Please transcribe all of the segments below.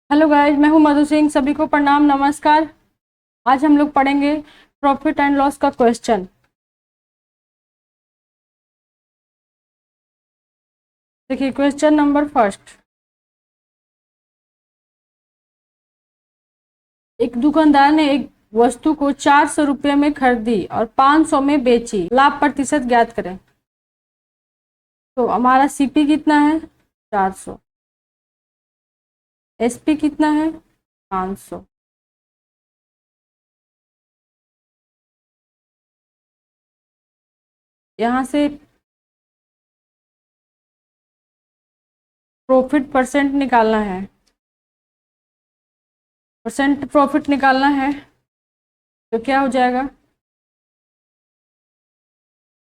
Hello guys, मैं हूं मधु सिंह। सभी को प्रणाम, नमस्कार। आज हम लोग पढ़ेंगे प्रॉफिट एंड लॉस का क्वेश्चन। देखिए क्वेश्चन नंबर फर्स्ट। एक दुकानदार ने एक वस्तु को 400 रुपये में खरीदी और 500 में बेची। लाभ प्रतिशत ज्ञात करें। तो हमारा सीपी कितना है? 400। एसपी कितना है? 500। यहाँ से प्रॉफिट परसेंट निकालना है। परसेंट प्रॉफिट निकालना है तो क्या हो जाएगा?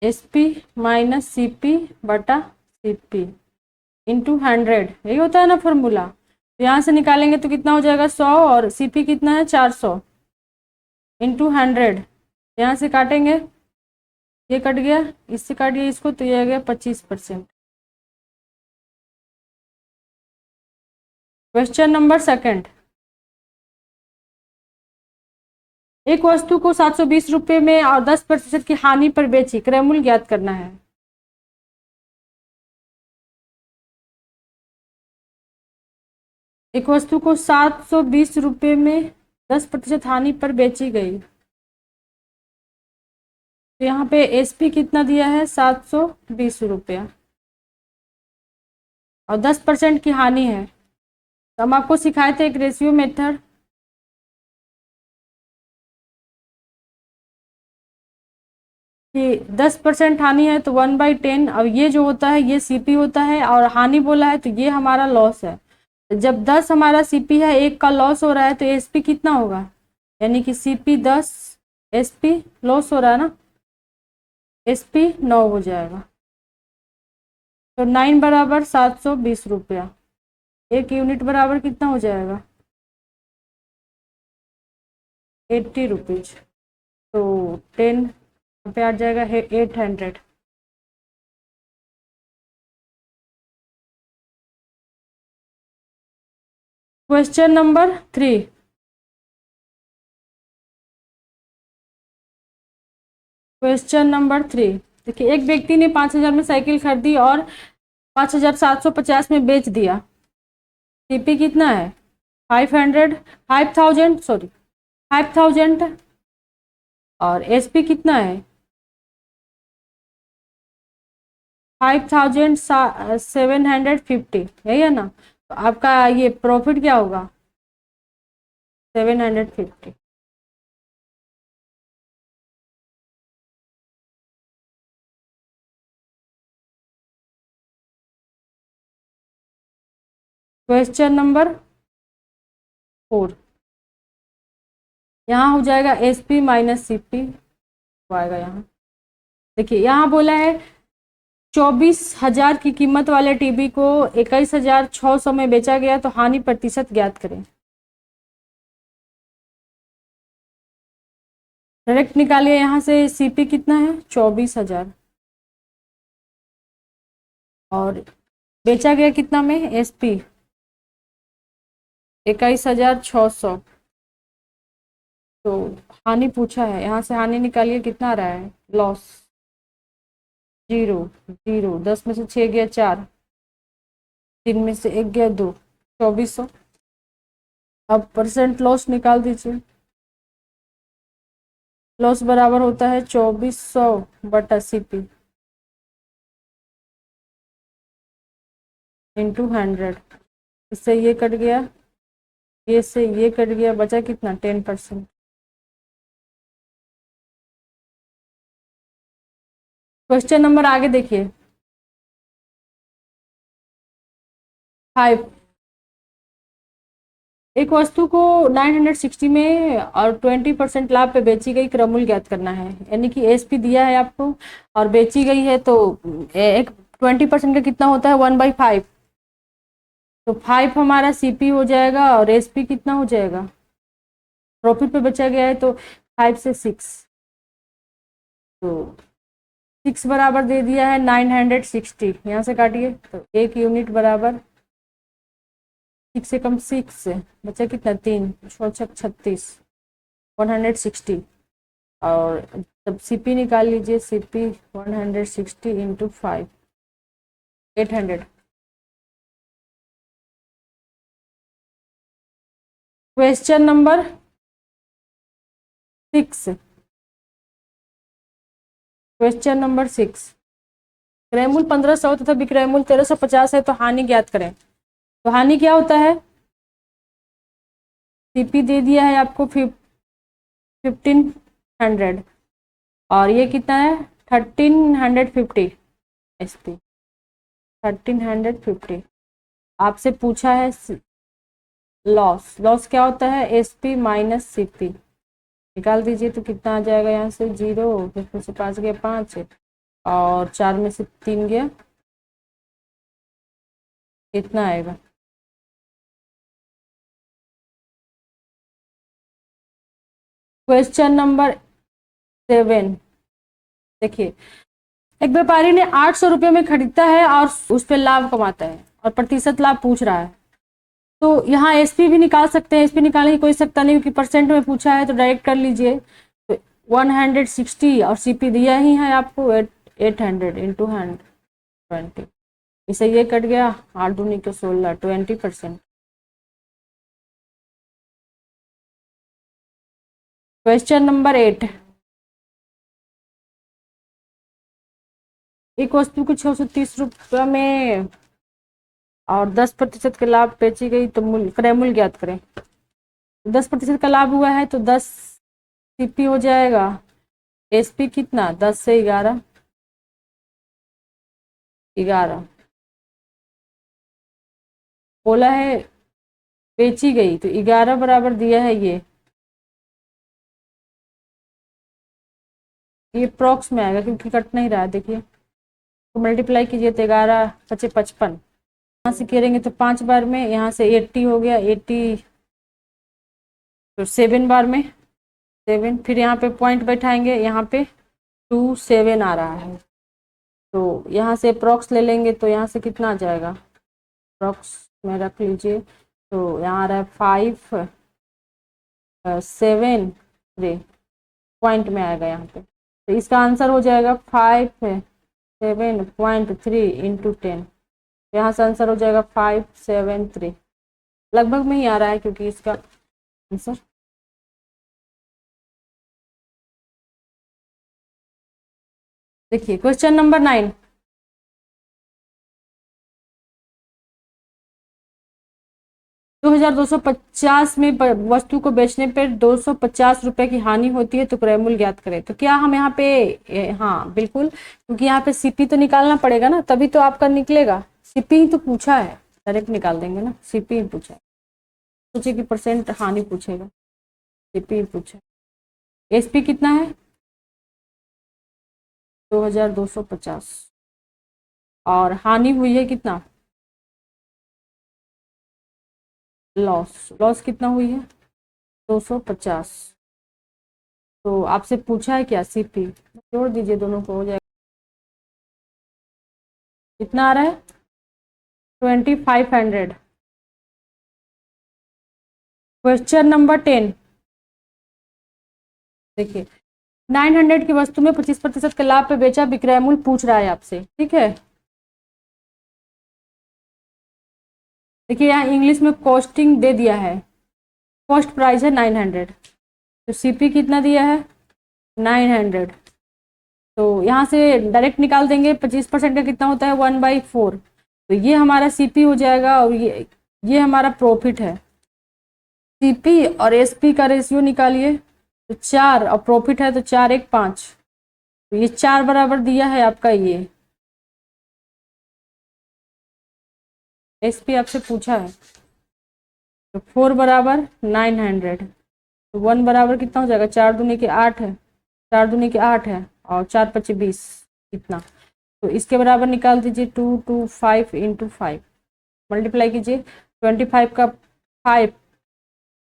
एसपी माइनस सीपी बटा सीपी इंटू 100। यही होता है ना फॉर्मूला। तो यहाँ से निकालेंगे तो कितना हो जाएगा? 100। और सीपी कितना है? 400 इंटू 100। यहाँ से काटेंगे, ये कट गया, इससे काट गया इसको, तो ये आ गया 25%। Question number second. एक वस्तु को 720 रुपये में और 10% की हानि पर बेची। क्रय मूल्य ज्ञात करना है। एक वस्तु को 720 रुपये में 10% हानि पर बेची गई। तो यहाँ पे एसपी कितना दिया है? 720 रुपया और 10% की हानि है। तो हम आपको सिखाए थे एक रेशियो मेथड। कि 10% हानि है तो 1/10। अब ये जो होता है ये सीपी होता है, और हानि बोला है तो ये हमारा लॉस है। जब 10 हमारा सीपी है, एक का लॉस हो रहा है, तो एसपी कितना होगा? यानी कि सीपी 10, एसपी लॉस हो रहा है ना, एसपी 9 हो जाएगा। तो 9 बराबर 720 रुपया। एक यूनिट बराबर कितना हो जाएगा? 80 रुपीज। तो 10 पे आ जाएगा 800। Question number 3। Question number 3। देखिए एक व्यक्ति ने 5,000 में साइकिल खरीदी और 5,750 में बेच दिया। सीपी कितना है? 500, 5,000 सॉरी 5,000। और एसपी कितना है? 5,750। यही है ना? तो आपका ये प्रॉफिट क्या होगा? 750। Question number 4। यहाँ हो जाएगा एसपी माइनस सीपी आएगा यहाँ। देखिए यहाँ बोला है 24,000 की कीमत वाले टीवी को 21,600 में बेचा गया, तो हानि प्रतिशत ज्ञात करें। डायरेक्ट निकालिए यहाँ से। सीपी कितना है? 24,000। और बेचा गया कितना में? एसपी 21,600। तो हानि पूछा है, यहाँ से हानि निकालिए, कितना आ रहा है? लॉस 0 0। 10 में से 6 गया 4, 3 में से 1 गया 2, 2400। अब परसेंट लॉस निकाल दीजिए। लॉस बराबर होता है 2400 बटा सीपी इंटू 100। इससे ये कट गया, ये से ये कट गया, बचा कितना? 10%। क्वेश्चन नंबर आगे देखिए 5। एक वस्तु को 960 में और 20% लाभ पे बेची गई। क्रय मूल्य ज्ञात करना है। यानी कि एसपी दिया है आपको और बेची गई है, तो एक 20% का कितना होता है? 1/5। तो 5 हमारा सीपी हो जाएगा और एसपी कितना हो जाएगा? प्रॉफिट पे बचा गया है तो 5 से 6, तो 6 बराबर दे दिया है 960। यहाँ से काटिए तो एक यूनिट बराबर 6 से कम 6, बचा कितना 3, 36, 160। और तब सीपी निकाल लीजिए, CP 160 into 5, 800। Question number 6, question number 6, क्रयमूल्य 1500 तथा विक्रयमूल्य 1350 है, तो हानि ज्ञात करें। तो हानि क्या होता है, सीपी दे दिया है आपको 1500 और ये कितना है 1350 एसपी, 1350। आपसे पूछा है लॉस, लॉस क्या होता है एसपी माइनस सीपी, निकाल दीजिए तो कितना आ जाएगा, यहाँ से 0, फिर से 5 गया 5 और 4 में से 3 गया, कितना आएगा। क्वेश्चन नंबर 7, देखिए एक व्यापारी ने 800 रुपये में खरीदता है और उस पर लाभ कमाता है और प्रतिशत लाभ पूछ रहा है। तो यहाँ एसपी भी निकाल सकते हैं, एसपी निकालने की कोई सकता नहीं क्योंकि परसेंट में पूछा है, तो डायरेक्ट कर लीजिए। तो 160 और सीपी दिया ही है आपको 800 इंटू 120, इसे ये कट गया 8 दूनी के 16, 20%। क्वेश्चन नंबर 8, एक वस्तु को 630 रुपये में और 10% के लाभ बेची गई, तो मूल्य क्रय मूल्य ज्ञात करें। 10% का लाभ हुआ है तो 10 सीपी हो जाएगा, एसपी कितना 10 से 11, 11 बोला है बेची गई, तो 11 बराबर दिया है ये प्रॉक्स में आएगा क्योंकि कट नहीं रहा है। देखिए तो मल्टीप्लाई कीजिए तो 11 पचे 55, यहाँ से करेंगे तो 5 बार में, यहाँ से 80 हो गया 80, तो 7 बार में 7, फिर यहाँ पे पॉइंट बैठाएंगे, यहाँ पे 27 आ रहा है, तो यहाँ से अप्रॉक्स ले लेंगे तो यहाँ से कितना आ जाएगा, अप्रॉक्स में रख लीजिए तो यहाँ आ रहा है 5 7 3 पॉइंट में आएगा यहाँ पे, तो इसका आंसर हो जाएगा 5.7.3 इंटू 10, यहाँ से आंसर हो जाएगा 573, लगभग में ही आ रहा है क्योंकि इसका आंसर। देखिए क्वेश्चन नंबर 9, 2250 में वस्तु को बेचने पर 250 रुपए की हानि होती है, तो क्रय मूल्य ज्ञात करें। तो क्या हम यहाँ पे हाँ बिल्कुल, क्योंकि यहाँ पे सीपी तो निकालना पड़ेगा ना, तभी तो आपका निकलेगा, सीपी ही तो पूछा है, डायरेक्ट निकाल देंगे ना, सीपी ही पूछा है, सोचिए कि परसेंट हानि पूछेगा, सीपी ही पूछा है। एसपी कितना है 2250 और हानि हुई है कितना, लॉस, लॉस कितना हुई है 250, तो आपसे पूछा है क्या सीपी, जोड़ दीजिए दोनों को, हो जाएगा कितना आ रहा है 2500। क्वेश्चन नंबर 10, देखिए 900 की वस्तु में 25% के लाभ पे बेचा, विक्रय मूल्य पूछ रहा है आपसे, ठीक है। देखिए यहाँ इंग्लिश में कॉस्टिंग दे दिया है, कॉस्ट प्राइस है 900, तो सीपी कितना दिया है 900, तो यहाँ से डायरेक्ट निकाल देंगे, 25% का कितना होता है 1/4, तो ये हमारा सीपी हो जाएगा और ये हमारा प्रॉफिट है। सीपी और एसपी का रेशियो निकालिए, तो 4 और प्रॉफिट है तो 4 1 5, तो ये 4 बराबर दिया है आपका, ये एसपी आपसे पूछा है, तो 4 बराबर 900, तो 1 बराबर कितना हो जाएगा 4 दूनी के 8 है, 4 दूनी के 8 है और 4 5 20 इतना, तो इसके बराबर निकाल दीजिए 225 इंटू 5, मल्टीप्लाई कीजिए 25 का 5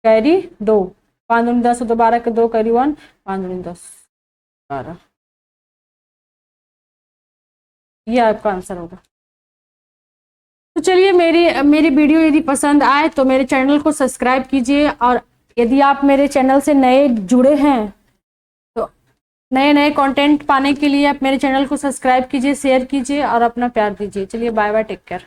कैरी 2, 5 दूनी 10 तो 12 के 2 कैरी 1, 5 दूनी 10 12, ये आपका आंसर होगा। तो चलिए, मेरी वीडियो यदि पसंद आए तो मेरे चैनल को सब्सक्राइब कीजिए, और यदि आप मेरे चैनल से नए जुड़े हैं तो नए नए कंटेंट पाने के लिए आप मेरे चैनल को सब्सक्राइब कीजिए, शेयर कीजिए और अपना प्यार दीजिए। चलिए, बाय बाय, टेक केयर।